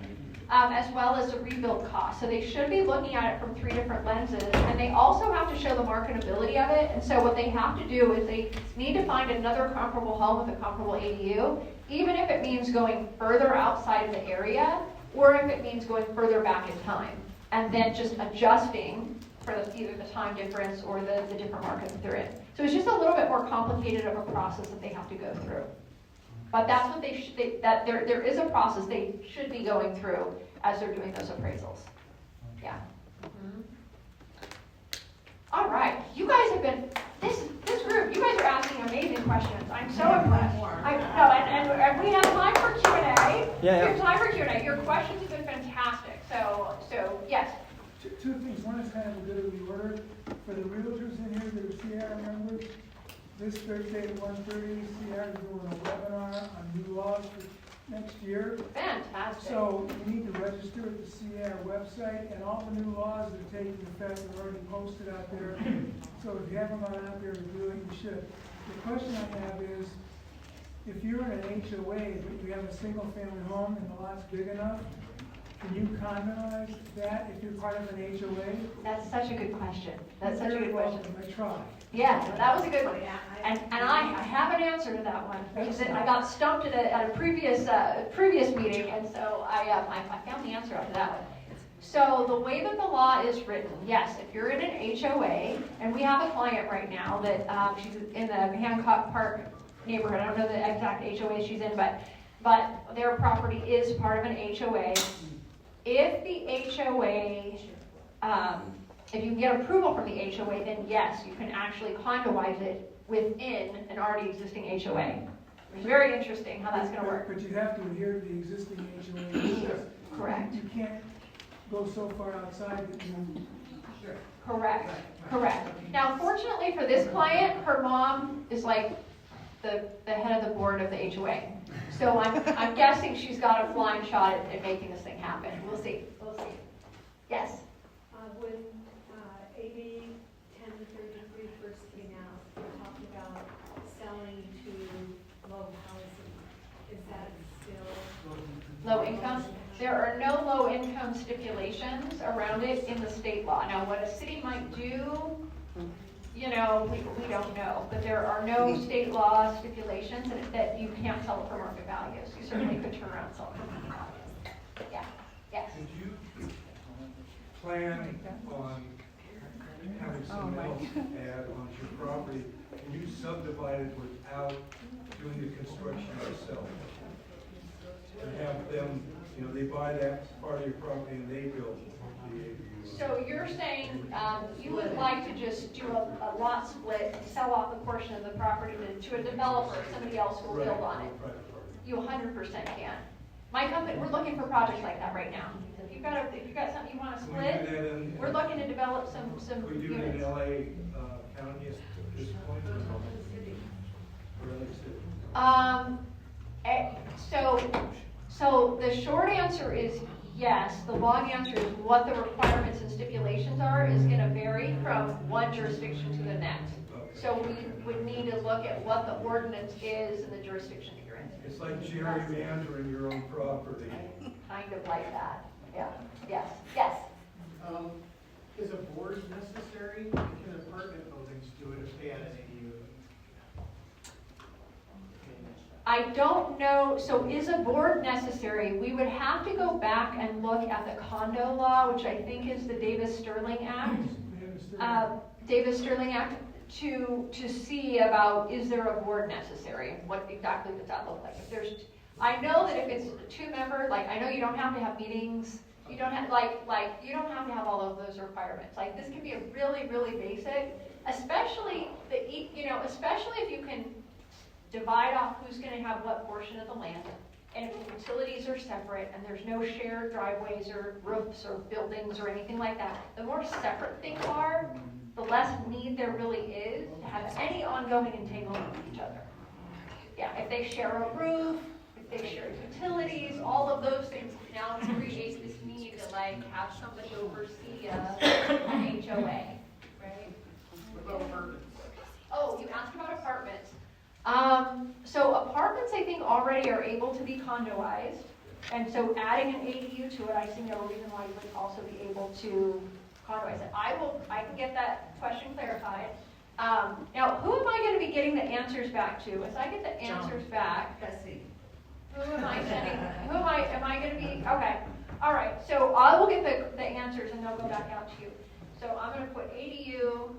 as a rebuild cost. So they should be looking at it from 3 different lenses, and they also have to show the marketability of it. And so what they have to do is they need to find another comparable home with a comparable ADU, even if it means going further outside of the area, or if it means going further back in time, and then just adjusting for either the time difference or the different market that they're in. So it's just a little bit more complicated of a process that they have to go through. But that's what there is a process they should be going through as they're doing those appraisals. Yeah. Mm-hmm. All right, you guys have been, this group, you guys are asking amazing questions. I'm so impressed. And we have time for Q&A. We have time for Q&A. Your questions have been fantastic. So yes. Two things. One is kind of a bit of the order. For the realtors in here that are CR members, this Thursday at 1:30, CR is doing a webinar on new laws for next year. Fantastic. So you need to register at the CAR website, and all the new laws that are taking effect are already posted out there. So if you haven't gone out there to do it, you should. The question I have is, if you're in an HOA, but you have a single family home and the lot's big enough, can you condoize that if you're part of an HOA? That's such a good question. That's such a good question. I tried. Yeah, that was a good one. And I have an answer to that one, because I got stumped at a previous meeting, and so I found the answer after that one. So the way that the law is written, yes, if you're in an HOA, and we have a client right now that she's in the Hancock Park neighborhood. I don't know the exact HOA she's in, but their property is part of an HOA. If the HOA, if you get approval from the HOA, then yes, you can actually condoize it within an already existing HOA. It's very interesting how that's going to work. But you have to adhere to the existing HOA rules. Correct. You can't go so far outside that you... Correct. Correct. Now, fortunately for this client, her mom is like the head of the board of the HOA. So I'm guessing she's got a flying shot at making this thing happen. We'll see. Yes? When AB 1033 first came out, they talked about selling to low housing. Is that still? Low income? There are no low income stipulations around it in the state law. Now, what a city might do, we don't know. But there are no state law stipulations that you can't sell it for market value. So you certainly could turn around and sell it for market value. Yeah. Yes. Did you plan on having someone else add onto your property, and you subdivide it without doing the construction yourself? And have them, they buy that part of your property and they build the ADU. So you're saying you would like to just do a lot split, sell off a portion of the property to a developer, somebody else who will build on it? You 100% can. My company, we're looking for projects like that right now. So if you've got something you want to split, we're looking to develop some We do it in units. LA County at this point, or LA City? So the short answer is yes. The long answer is what the requirements and stipulations are is going to vary from one jurisdiction to the next. So we would need to look at what the ordinance is in the jurisdiction that you're in. It's like gerrymandering your own property. Kind of like that. Yeah. Yes. Is a board necessary? Can apartment buildings do it if they had an ADU? I don't know, so is a board necessary? We would have to go back and look at the condo law, which I think is the Davis-Sterling Act. Davis-Sterling Act to see about, is there a board necessary? What exactly does that look like? I know that if it's a 2-member, I know you don't have to have meetings. You don't have, you don't have to have all of those requirements. This can be a really, really basic, especially if you can divide off who's going to have what portion of the land, and if the utilities are separate and there's no shared driveways or roofs or buildings or anything like that, the more separate things are, the less need there really is to have any ongoing entanglement with each other. Yeah, if they share a roof, if they share utilities, all of those things now create this need to have somebody oversee an HOA, right? What about apartments? Oh, you asked about apartments. So apartments, I think, already are able to be condoized, and so adding an ADU to it, I see no reason why you would also be able to condoize it. I can get that question clarified. Now, who am I going to be getting the answers back to? As I get the answers back, Bessie. who am I sending? Am I going to be? Okay. All right. So I will get the answers, and they'll go back out to you. So I'm going to put ADU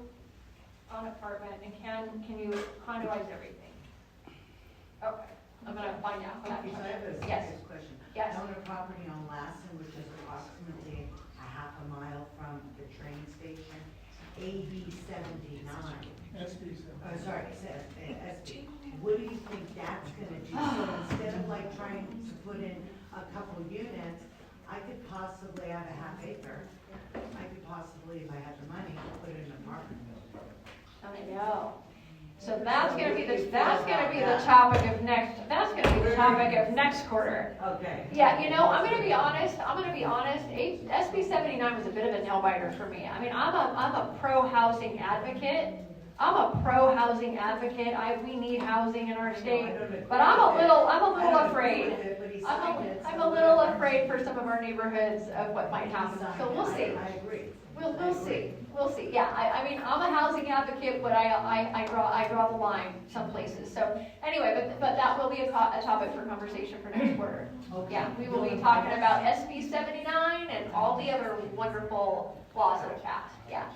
on apartment, and can you condoize everything? Okay, I'm gonna find out. Okay, so I have a Yes. serious question. Yes. I own a property on Lassen, which is approximately a half a mile from the train station, AB 79. SB 7. Sorry, it says SB. What do you think that's gonna do? So instead of trying to put in a couple units, I could possibly have a half acre. I could possibly, if I had the money, put in an apartment building. I know. So that's gonna be the topic of next quarter. Okay. Yeah, you know, I'm gonna be honest, SB 79 was a bit of a nail biter for me. I mean, I'm a pro-housing advocate. We need housing in our state, but I'm a little afraid. I'm a little afraid for some of our neighborhoods of what might happen, so we'll see. I agree. We'll see. Yeah, I mean, I'm a housing advocate, but I draw the line some places. So anyway, but that will be a topic for conversation for next quarter. Okay. Yeah, we will be talking about SB 79 and all the other wonderful laws that have passed. Yeah.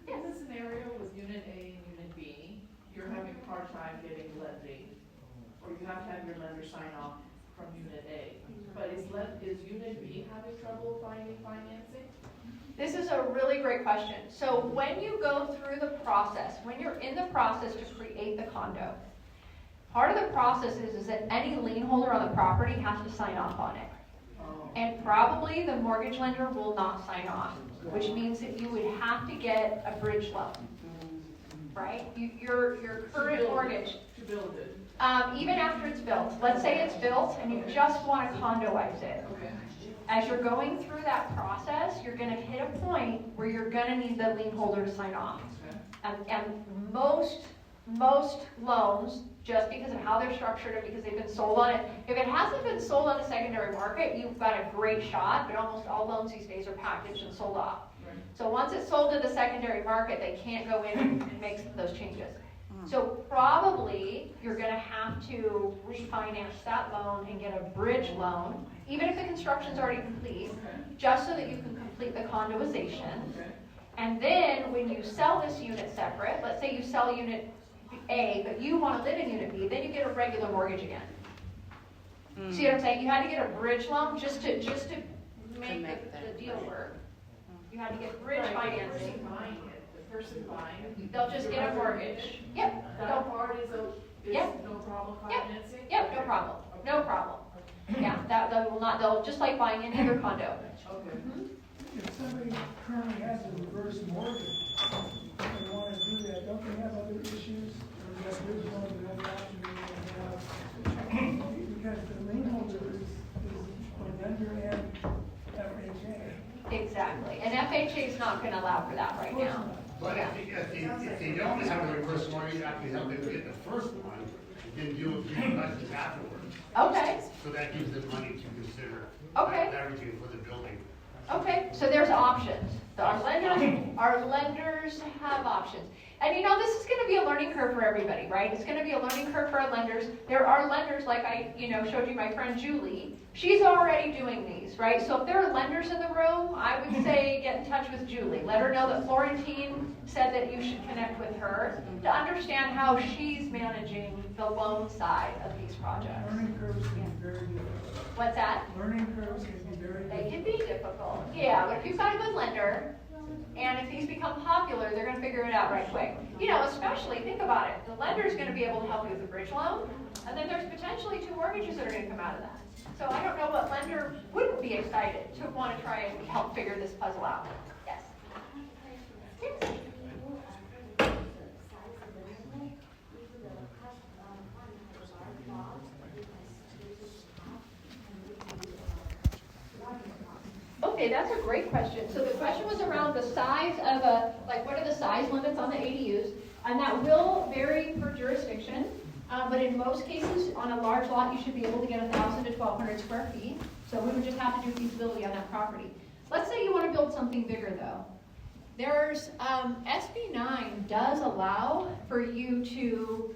In the scenario with Unit A and Unit B, you're having a hard time getting lending, or you have to have your lender sign off from Unit A. But is Unit B having trouble finding financing? This is a really great question. So when you go through the process, when you're in the process to create the condo, part of the process is that any lien holder on the property has to sign off on it. And probably the mortgage lender will not sign off, which means that you would have to get a bridge loan, right? Your current mortgage. To build it. Even after it's built. Let's say it's built and you just want to condoize it. Okay. As you're going through that process, you're going to hit a point where you're going to need the lien holder to sign off. Okay. And most loans, just because of how they're structured and because they've been sold on it, if it hasn't been sold on the secondary market, you've got a great shot, but almost all loans these days are packaged and sold off. Right. So once it's sold to the secondary market, they can't go in and make those changes. So probably you're going to have to refinance that loan and get a bridge loan, even if the construction's already complete, just so that you can complete the condoization. Okay. And then when you sell this unit separate, let's say you sell unit A, but you want to live in unit B, then you get a regular mortgage again. See what I'm saying? You had to get a bridge loan just to make the deal work. You had to get bridge financing. The person buying it. They'll just get a mortgage. Yep. That part is no problem financing? Yep, no problem. No problem. Yeah, they will not, they'll just like buying any other condo. Okay. If somebody currently has a reverse mortgage, and they want to do that, don't they have other issues? Or that there's one of the other options they have? Because the lien holder is a lender and FHA. Exactly. And FHA is not going to allow for that right now. But if they don't have a reverse mortgage, actually help them get the first one, then deal with the questions afterwards. Okay. So that gives them money to consider. Okay. Everything for the building. Okay, so there's options. So our lenders have options. And you know, this is going to be a learning curve for everybody, right? It's going to be a learning curve for our lenders. There are lenders, like I showed you my friend Julie. She's already doing these, right? So if there are lenders in the room, I would say get in touch with Julie. Let her know that Florentine said that you should connect with her to understand how she's managing the loan side of these projects. Learning curves can be very difficult. What's that? Learning curves can be very difficult. They can be difficult. Yeah, but if you've got a good lender, and if these become popular, they're going to figure it out right away. You know, especially, think about it. The lender's going to be able to help you with the bridge loan, and then there's potentially 2 mortgages that are going to come out of that. So I don't know what lender wouldn't be excited to want to try and help figure this puzzle out. Yes? Yes. Okay, that's a great question. So the question was around the size of what are the size limits on the ADUs? And that will vary per jurisdiction. But in most cases, on a large lot, you should be able to get 1,000 to 1,200 square feet. So we would just have to do feasibility on that property. Let's say you want to build something bigger, though. There's SB 9 does allow for you to.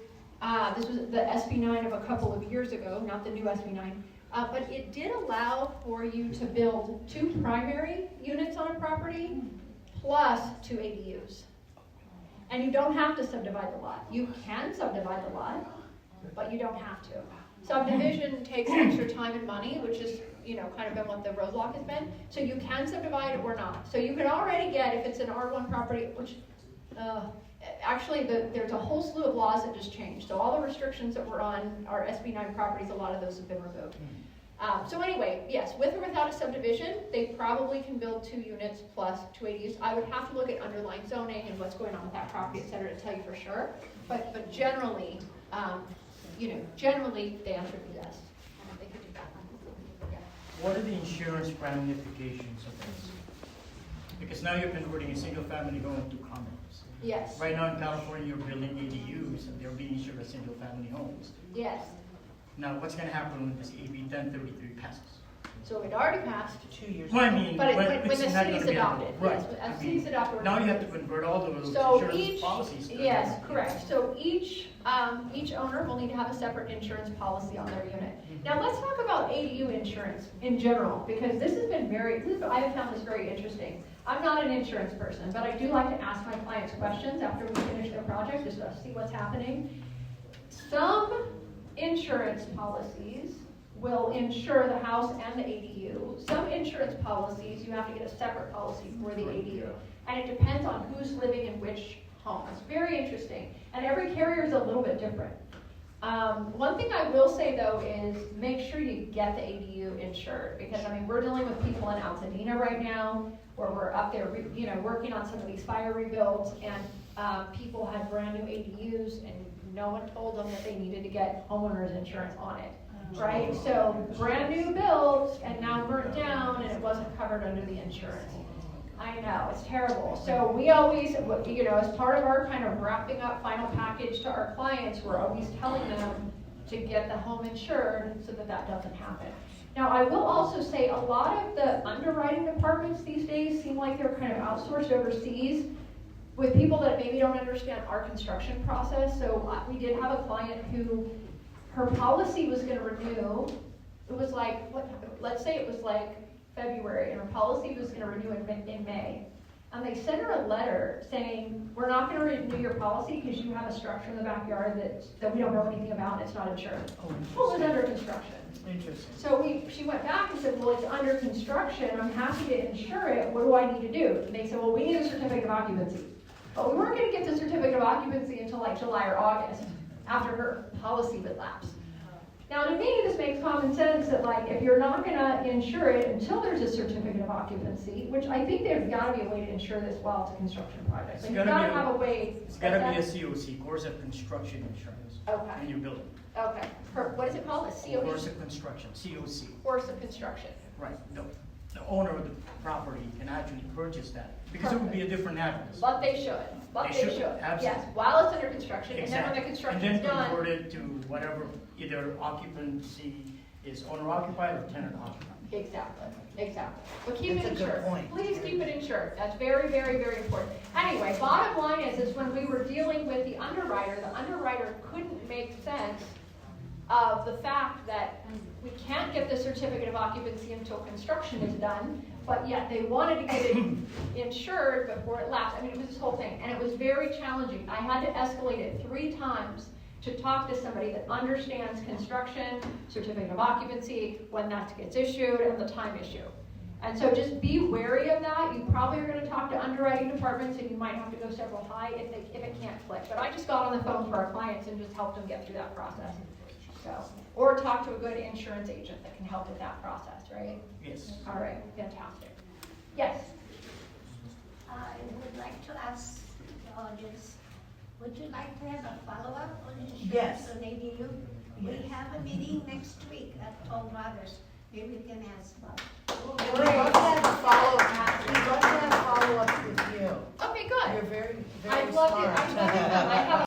This was the SB 9 of a couple of years ago, not the new SB 9. But it did allow for you to build 2 primary units on a property plus 2 ADUs. And you don't have to subdivide the lot. You can subdivide the lot, but you don't have to. Subdivision takes extra time and money, which is, kind of been what the roadblock has been. So you can subdivide or not. So you can already get, if it's an R1 property, which actually there's a whole slew of laws that just changed. So all the restrictions that were on our SB 9 properties, a lot of those have been removed. So anyway, yes, with or without a subdivision, they probably can build 2 units plus 2 ADUs. I would have to look at underlying zoning and what's going on with that property, et cetera, to tell you for sure. But generally, generally the answer is yes. They could do that. Yeah. What are the insurance ramifications of this? Because now you're converting a single family home to condos. Yes. Right now in California, you're building ADUs and they're being insured as single family homes. Yes. Now, what's going to happen when this AB 1033 passes? So it already passed. 2 years. Well, I mean, But when it's the not gonna city's be adopted, right. yes, as I city's mean, adopted. now you have to convert all those So insurance each, policies. to- yes, correct. So each owner will need to have a separate insurance policy on their unit. Now let's talk about ADU insurance in general, because this has been I have found this very interesting. I'm not an insurance person, but I do like to ask my clients questions after we finish their project, just to see what's happening. Some insurance policies will insure the house and the ADU. Some insurance policies, you have to get a separate policy for the ADU. And it depends on who's living in which home. It's very interesting. And every carrier is a little bit different. One thing I will say though is make sure you get the ADU insured, because I mean, we're dealing with people in Altadena right now, where we're up there, working on some of these fire rebuilds, and people had brand new ADUs and no one told them that they needed to get homeowners insurance on it. Right, so brand new builds and now burnt down and it wasn't covered under the insurance. I know, it's terrible. So we always, as part of our kind of wrapping up final package to our clients, we're always telling them to get the home insured so that that doesn't happen. Now, I will also say a lot of the underwriting departments these days seem like they're kind of outsourced overseas with people that maybe don't understand our construction process. So we did have a client who, her policy was going to renew. It was like, let's say it was like February, and her policy was going to renew in May. And they sent her a letter saying, we're not going to renew your policy because you have a structure in the backyard that we don't know anything about and it's not insured. Well, it was under construction. Interesting. So she went back and said, well, it's under construction. I'm happy to insure it. What do I need to do? And they said, well, we need a certificate of occupancy. But we weren't going to get the certificate of occupancy until like July or August, after her policy would lapse. Now, to me, this makes common sense that, like, if you're not going to insure it until there's a certificate of occupancy, which I think there's got to be a way to insure this while it's a construction project. Like, you've got to have a way. It's got to be a COC, course of construction insurance. Okay. When you build it. Okay. What is it called? A COC? Course of construction, COC. Course of construction. Right. The owner of the property can actually purchase that, because it would be a different address. But they should. They should, absolutely. Yes, while it's under construction, Exactly. and then when the construction's And then done. convert it to whatever, either occupancy is owner occupied or tenant occupied. Exactly. But keep That's it a good insured. point. Please keep it insured. That's very, very, very important. Anyway, bottom line is when we were dealing with the underwriter couldn't make sense of the fact that we can't get the certificate of occupancy until construction is done, but yet they wanted to get it insured before it lapsed. I mean, it was this whole thing, and it was very challenging. I had to escalate it 3 times to talk to somebody that understands construction, certificate of occupancy, when that gets issued, and the time issue. And so just be wary of that. You probably are going to talk to underwriting departments, and you might have to go several high if it can't click. But I just got on the phone for our clients and just helped them get through that process. So, or talk to a good insurance agent that can help with that process, right? Yes. All right, fantastic. Yes? I would like to ask the audience, would you like to have a follow-up on insurance Yes. on ADU? We have a meeting next week at Toll Brothers. Maybe we can ask about. We're going to have a follow-up.